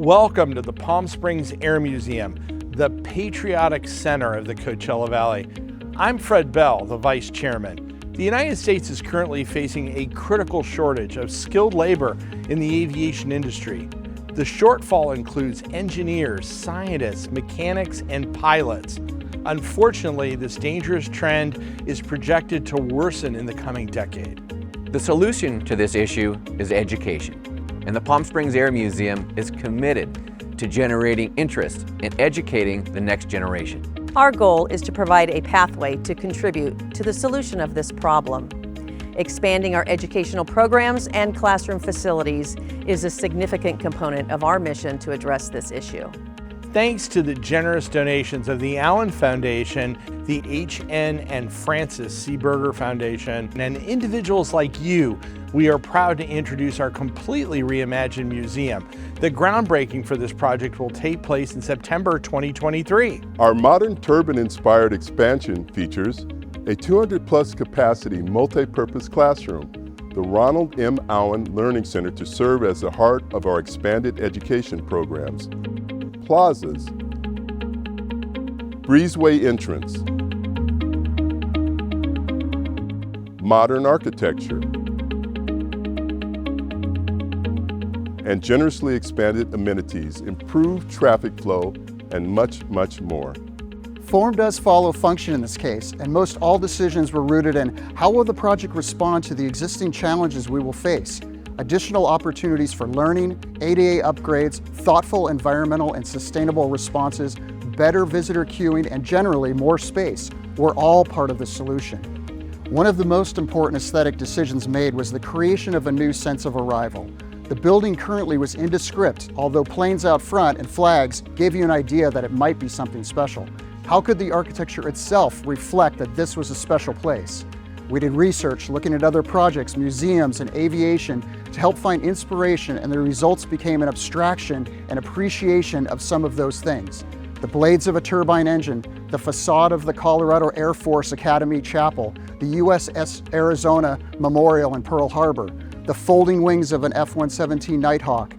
Welcome to the Palm Springs Air Museum, the patriotic center of the Coachella Valley. I'm Fred Bell, the Vice Chairman. The United States is currently facing a critical shortage of skilled labor in the aviation industry. The shortfall includes engineers, scientists, mechanics, and pilots. Unfortunately, this dangerous trend is projected to worsen in the coming decade. The solution to this issue is education, and the Palm Springs Air Museum is committed to generating interest in educating the next generation. Our goal is to provide a pathway to contribute to the solution of this problem. Expanding our educational programs and classroom facilities is a significant component of our mission to address this issue. Thanks to the generous donations of the Allen Foundation, the H.N. and Francis C. Berger Foundation, and individuals like you, we are proud to introduce our completely reimagined museum. The groundbreaking for this project will take place in September 2023. Our modern turbine-inspired expansion features a 200-plus capacity multi-purpose classroom, the Ronald M. Allen Learning Center to serve as the heart of our expanded education programs, plazas, breezeway entrance, modern architecture, and generously expanded amenities, improved traffic flow, and much, much more. Form does follow function in this case, and most all decisions were rooted in how will the project respond to the existing challenges we will face. Additional opportunities for learning, ADA upgrades, thoughtful environmental and sustainable responses, better visitor queuing, and generally more space were all part of the solution. One of the most important aesthetic decisions made was the creation of a new sense of arrival. The building currently was indescript, although planes out front and flags gave you an idea that it might be something special. How could the architecture itself reflect that this was a special place? We did research looking at other projects, museums, and aviation to help find inspiration, and the results became an abstraction and appreciation of some of those things. The blades of a turbine engine, the facade of the Colorado Air Force Academy Chapel, the USS Arizona Memorial in Pearl Harbor, the folding wings of an F-117 Nighthawk,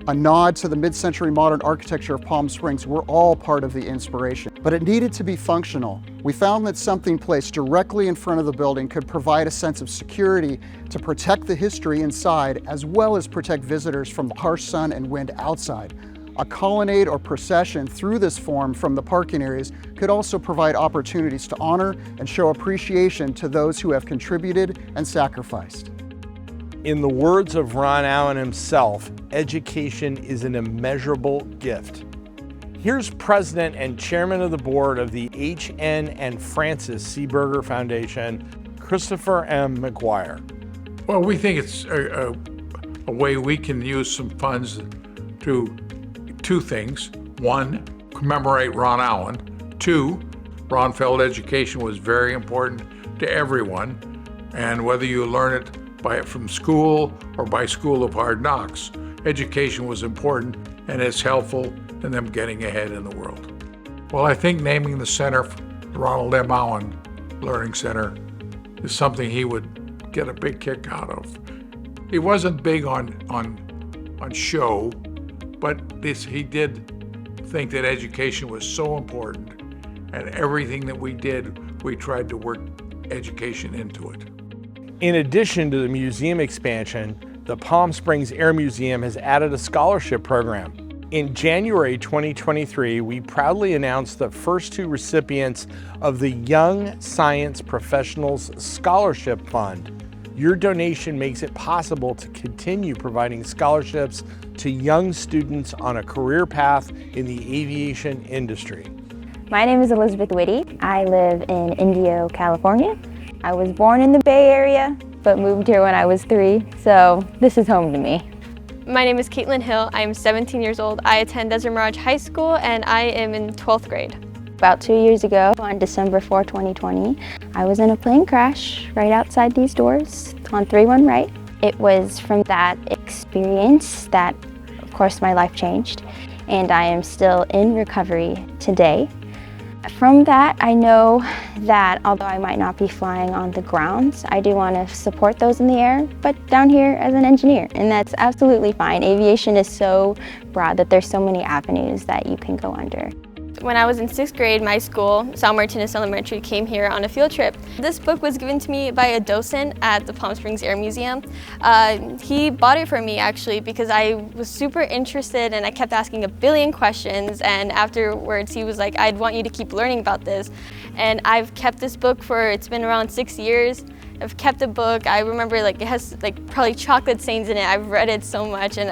a nod to the mid-century modern architecture of Palm Springs were all part of the inspiration. But it needed to be functional. We found that something placed directly in front of the building could provide a sense of security to protect the history inside, as well as protect visitors from the harsh sun and wind outside. A colonnade or procession through this form from the parking areas could also provide opportunities to honor and show appreciation to those who have contributed and sacrificed. In the words of Ron Allen himself, education is an immeasurable gift. Here's President and Chairman of the Board of the H.N. and Francis C. Berger Foundation, Christopher M. McGuire. Well, we think it's a way we can use some funds to do two things. One, commemorate Ron Allen. Two, Ron felt education was very important to everyone, and whether you learn it from school or by School of Hard Knocks, education was important, and it's helpful in them getting ahead in the world. Well, I think naming the center Ronald M. Allen Learning Center is something he would get a big kick out of. He wasn't big on show, but he did think that education was so important, and everything that we did, we tried to work education into it. In addition to the museum expansion, the Palm Springs Air Museum has added a scholarship program. In January 2023, we proudly announced the first two recipients of the Young Science Professionals Scholarship Fund. Your donation makes it possible to continue providing scholarships to young students on a career path in the aviation industry. My name is Elizabeth Whitty. I live in Indio, California. I was born in the Bay Area, but moved here when I was 3, so this is home to me. My name is Caitlin Hill. I'm 17 years old. I attend Desert Mirage High School, and I am in 12th grade. About 2 years ago, on December 4, 2020, I was in a plane crash right outside these doors on 31 Right. It was from that experience that, of course, my life changed, and I am still in recovery today. From that, I know that although I might not be flying on the ground, I do want to support those in the air, but down here as an engineer, and that's absolutely fine. Aviation is so broad that there's so many avenues that you can go under. When I was in 6th grade, my school, San Martinez Elementary, came here on a field trip. This book was given to me by a docent at the Palm Springs Air Museum. He bought it for me actually because I was super interested and I kept asking a billion questions, and afterwards he was like, I'd want you to keep learning about this. And I've kept this book it's been around 6 years. I've kept the book. I remember it has probably chocolate stains in it. I've read it so much, and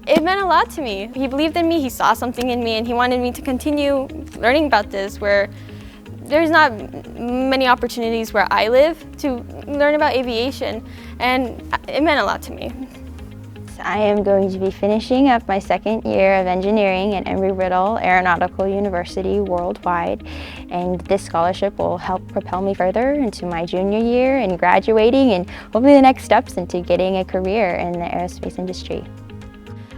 it meant a lot to me. He believed in me, he saw something in me, and he wanted me to continue learning about this, where there's not many opportunities where I live to learn about aviation, and it meant a lot to me. I am going to be finishing up my 2nd year of engineering at Embry-Riddle Aeronautical University worldwide, and this scholarship will help propel me further into my junior year and graduating, and hopefully the next steps into getting a career in the aerospace industry.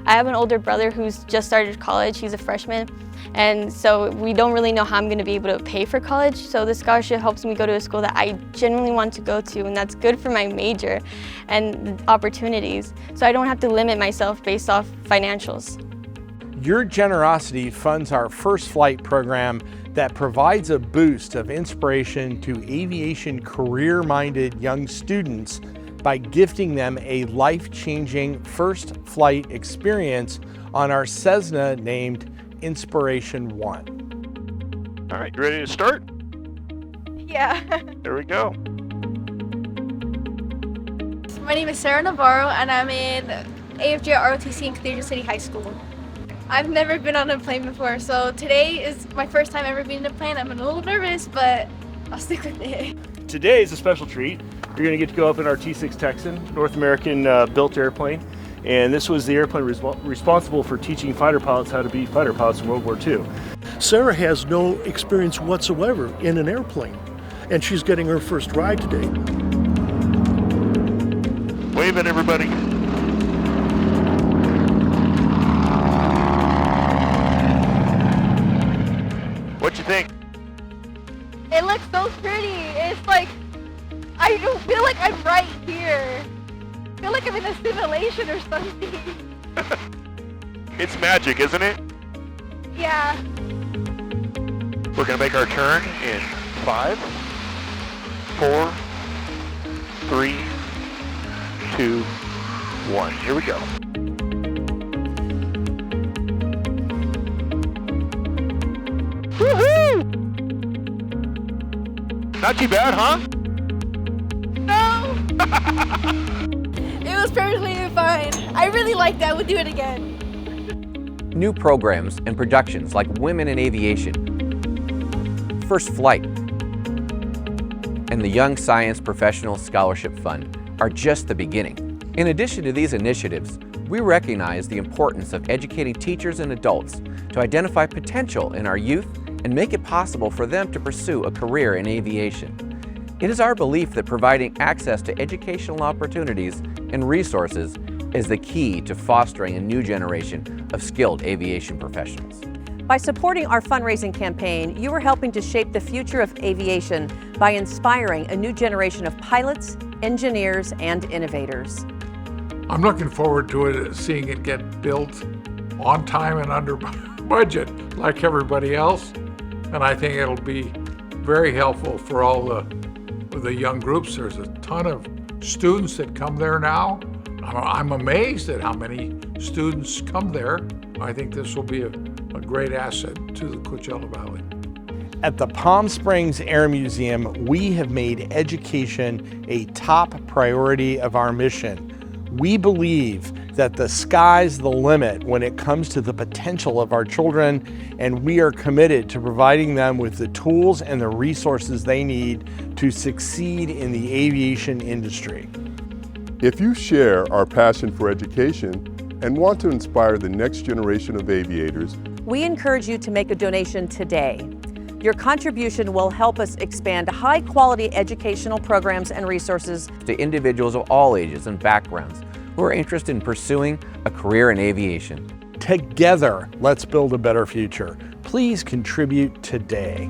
I have an older brother who's just started college. He's a freshman, and so we don't really know how I'm going to be able to pay for college. So this scholarship helps me go to a school that I genuinely want to go to, and that's good for my major and opportunities. So I don't have to limit myself based off financials. Your generosity funds our First Flight program that provides a boost of inspiration to aviation career-minded young students by gifting them a life-changing first flight experience on our Cessna named Inspiration One. All right, you ready to start? Yeah. There we go. My name is Sarah Navarro, and I'm in AFJ at ROTC in Cathedral City High School. I've never been on a plane before, so today is my first time ever being in a plane. I'm a little nervous, but I'll stick with it. Today is a special treat. You're going to get to go up in our T6 Texan, North American built airplane. And this was the airplane responsible for teaching fighter pilots how to be fighter pilots in World War II. Sarah has no experience whatsoever in an airplane, and she's getting her first ride today. Wave at everybody. What you think? It looks so pretty. It's like, I don't feel like I'm right here. I feel like I'm in a simulation or something. It's magic, isn't it? Yeah. We're going to make our turn in 5, 4, 3, 2, 1. Here we go. Woohoo! Not too bad, huh? No! It was perfectly fine. I really liked that. We'll do it again. New programs and productions like Women in Aviation, First Flight, and the Young Science Professional Scholarship Fund are just the beginning. In addition to these initiatives, we recognize the importance of educating teachers and adults to identify potential in our youth and make it possible for them to pursue a career in aviation. It is our belief that providing access to educational opportunities and resources is the key to fostering a new generation of skilled aviation professionals. By supporting our fundraising campaign, you are helping to shape the future of aviation by inspiring a new generation of pilots, engineers, and innovators. I'm looking forward to it, seeing it get built on time and under budget like everybody else. And I think it'll be very helpful for all the young groups. There's a ton of students that come there now. I'm amazed at how many students come there. I think this will be a great asset to the Coachella Valley. At the Palm Springs Air Museum, we have made education a top priority of our mission. We believe that the sky's the limit when it comes to the potential of our children, and we are committed to providing them with the tools and the resources they need to succeed in the aviation industry. If you share our passion for education and want to inspire the next generation of aviators, We encourage you to make a donation today. Your contribution will help us expand high-quality educational programs and resources to individuals of all ages and backgrounds who are interested in pursuing a career in aviation. Together, let's build a better future. Please contribute today.